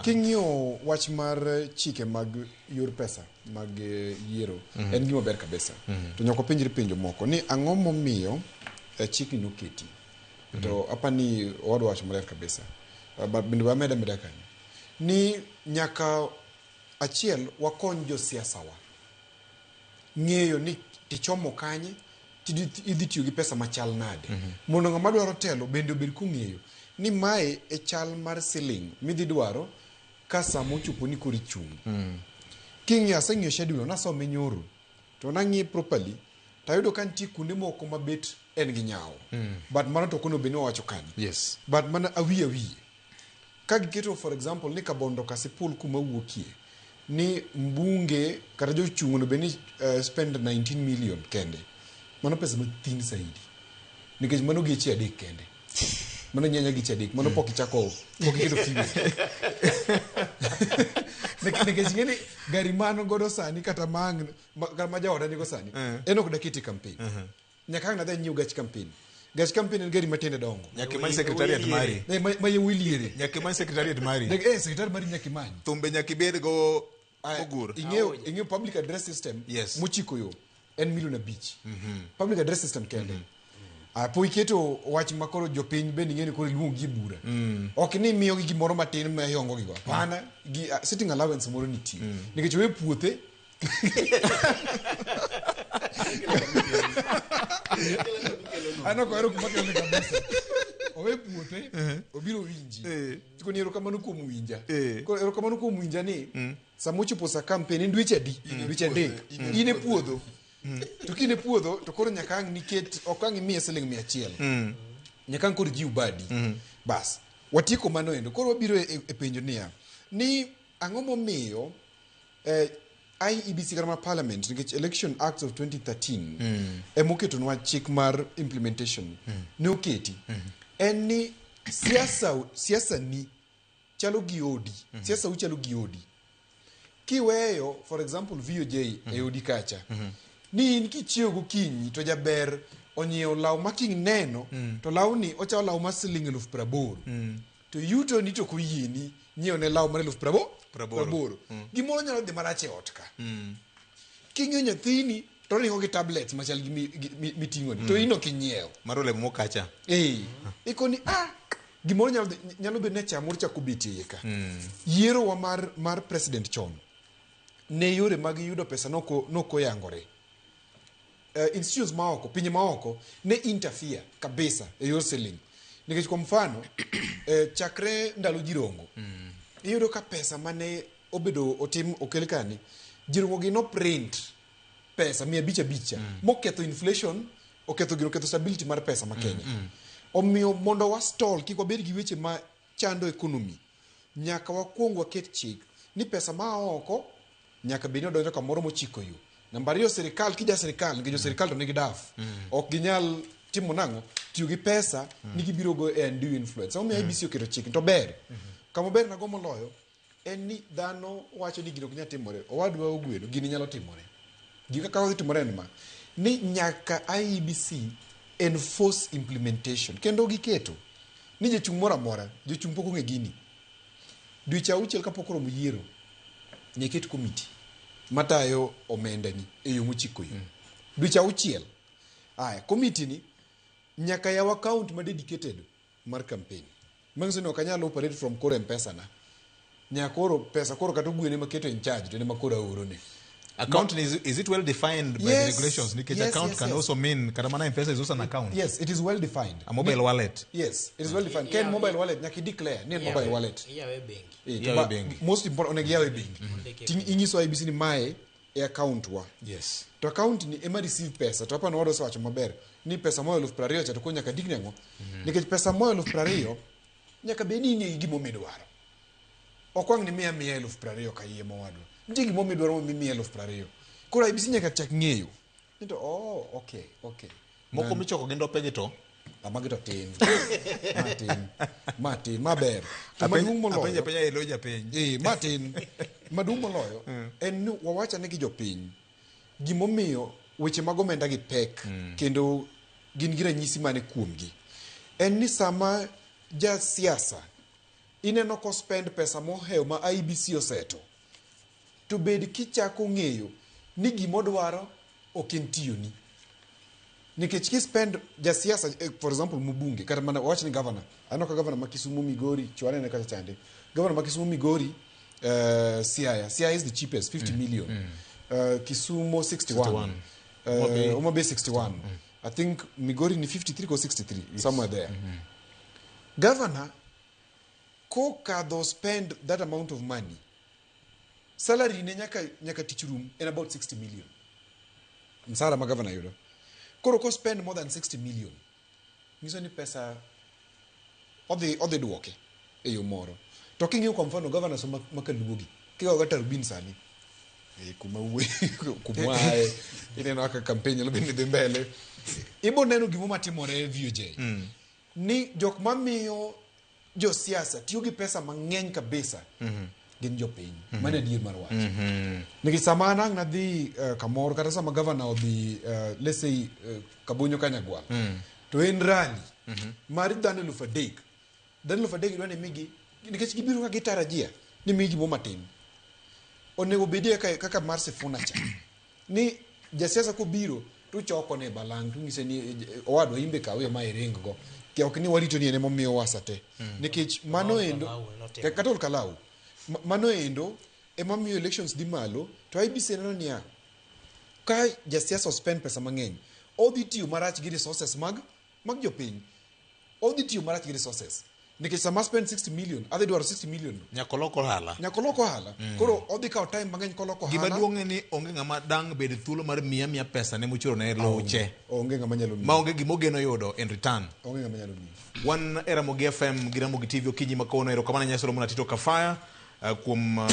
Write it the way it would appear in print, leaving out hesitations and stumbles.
King'io wach mar chike mag yor pesa mag yiero en gima ber kabisa. To nyoko penjre penjo moko ni ang'o momiyo chikni noketi. To apani owadwa wacho maler kabisa. Bende wameda meda kanyo. Ni nyaka achiel wakony josiasa wa. Ng'eyo ni tichomo kanye idhi tiyo gi pesa machal nade. Mondo ng'ama dwaro telo bende obed kong'eyo ni mae e chal mar siling midhi dwaro ka samo chupo ni kori chung. King'i aseng'iyo schedule nasome nyoro to nang'i properly tayudo ka nitie kuonde moko mabet en gi nyao. But mano to kono bende wacho kanyo. Yes. But mana awiye. Ka giketo for example ni Kabondo Kasipul kuma wuokie ni mbunge kata jochung' no bende spend 19 million kende. Mano pesa mathin saidi. Nikech mano geche adek kende. Mano nyanya giche adek. Mano pok ichako pok iketo fiwe. Nikech ngeni gari mano godo sani kata ma jaoda nigo sani. Eno kuda kiti campaign. Nyaka na dhi nyiu gach campaign. Gach campaign en gari matende dongo. Nyaka many secretariat mari. Ma yewiliere. Nyaka many secretariat mari. Secretariat mari nyaka many. Thumbe nyaka bed go ogur. Ingeo public address system. Yes. Mochiko yo. En $1 million. Public address system kende. Po iketo wach makoro jopiny bende ng'eni koro iluongo gi bura. Ok ni miyo gi gimoro matin ma hiongo gigo. Pana gi sitting allowance moro nitie. Nikech we puothe ano ko ero kuma kele kabisa. Owe puothe obiro winji. Tiko ni ero kamano kuom winja. Ko ero kamano kuom winja ni samochopo sa campaign dweche adi? Dweche adek. Ine puodho. To kine puodho to koro nyaka ang niket ok ang imiye siling 100. Nyaka ang koro jiw badi. Bas. Watieko mano endo. Koro wabiro e penjo niya. Ni ang'o momiyo IEBC kama parliament nikech Election Act of 2013 emoketonwa chik mar implementation ne oketi. En ni siasa ni chalo gi odi. Siasa u chalo gi odi. Kiweyo for example VOJ e odi kacha. Ni in kichiewo gokinyi to jaber onyiewo law making neno to law ni ochalo law mar siling 80,000. To yuto ni to koyieni nyiewo ne law mar 80,000. Gimoro nyalo dhi marach e ot ka. King'yo nyathini to ringo gi tablets machal gi miting'o ni to ino kinyiewo maro le mo kacha. Ikoni gimoro nyalo bedo ne chamor chako betie ka. Yiero wa mar president chon ne yore mag yudo pesa noko yangore. Institutions maoko, pinye maoko ne interfere kabisa e yor selling. Nikech kwa mfano chakre ndalo jirongo iyudo ka pesa mane obedo otim okelkani jirongo gi no print pesa 500 moketho inflation, oketho stability mar pesa ma Kenya. Omiyo mondo wa stall kik wabed gi weche ma chando economy nyaka wakuong waket chik ni pesa ma oko nyaka beni odonjo kamoro mochiko yo. Namba 2 serikal kija serikal ngi jo serikal to nigi daf. Ok ginyal timo nango tiyo gi pesa nigi biro go and do influence. Omiyo IEBC oketo chik to ber. Kamo ber na gomo loyo en ni dhano wacho ni gino ok nyal timore. Owadwa ogweno gini nyalo timore. Gika ka odhi timore en ma ni nyaka IEBC enforce implementation. Kendo giketo ni jochung' moro amora, jochung' pok ong'e gini. Dweche auchiel kapok oromo yiero nyeket committee matayo omenda ni e yo mochiko yo. Dweche auchiel. Committee ni nyaka yaw account ma dedicated mar campaign. Mangiso ni ok anyalo operate from core M-Pesa na. Nyakoro pesa koro kata gwene maketo in charge to ne makoro aoro ne. Account is it well defined by the regulations? Because account can also mean Karamana M-Pesa is also an account. Yes, it is well defined. A mobile wallet. Yes, it is well defined. Ken mobile wallet nyaki declare ni mobile wallet. Yeah, bank. Most important onegiawe bank. Ingiso IEBC ni mae e account wa. Yes. To account ni ema receive pesa. To hapa na wado sawacho maber. Ni pesa moyo 20,000 cha to ko nyaka digne ngo. Nikech pesa moyo 20,000 nyaka beni ni gimo medwaro. Okwang ni 100,000 ka yie mowadwa. Nje gimo medwaro mo 100,000. Koro IEBC nyaka chak ng'eyo. Nito okay. Moko michoko gi ndope gi to amagito tin. Matin maber. Maduong' moloyo. Apenya eloja peny. Matin. Maduong' moloyo en ni wawacha ne gi jopiny. Gimomiyo weche mag omenda gi pek kendo gin gi ranyisi mane kuomgi. En ni sama ja siasa ineno ko spend pesa moheo ma IBC oseto to bed kichako ng'eyo ni gimodwaro ok en tiyoni nikech ki spend jasiasa for example mbunge kata mana wach ni governor aneno ka governor ma Kisumu Migori chwane ne kacha chande governor ma Kisumu Migori Siaya is the cheapest 50 million Kisumu 61 Homa Bay 61 I think Migori ni 53 or 63 yes. Somewhere there governor ko kadho spend that amount of money salary ne nyaka teach room in about 60 million msara ma governor yudo koro ko spend more than 60 million ngiso ni pesa ode duoke e yo moro to kingi kwa mfano governor so makaluogi kiwa gata Rubin sani kuma uwe kumwae ile na campaign lo bende mbele ibo neno gimo matimore VJ ni jok mamiyo jo siasa tiyo gi pesa mang'eny kabisa gin jo piny mane dir mar wach nigi samana na dhi kamoro kata sama governor odhi let's say Kabonyo Kanyagwal to en rally mar Daniel Fadek dwane migi nikech gibiro ka gitarajia ni migi mo matin onego bedie kaka mar Sifuna cha ni jasiasa ko biro to choko ne balang to ngise ni owadwa imbe kawe ma iringgo ke ok ni warito ni ene momiyo wasate nikech mano endo katol kalau mano endo emomiyo elections di malo to IBC neno niya ka jasiasa spend pesa mang'eny odhi tiyo marach gi resources mag jopiny odhi tiyo marach gi resources nikech sama spend 60 million adhi dwaro 60 million nyakoloko hala koro odhi kawo time mang'eny koloko hala gima duong' ni onge ng'ama dang' bed thuolo mar miya pesa ne mochuro ne loche onge ng'ama nyalo ma onge gimogeno yudo in return onge ng'ama nyalo miyi wan era Ramogi FM gi Ramogi TV okinyi makono erokamano Nyasoro Muna Tito Kafaya kuom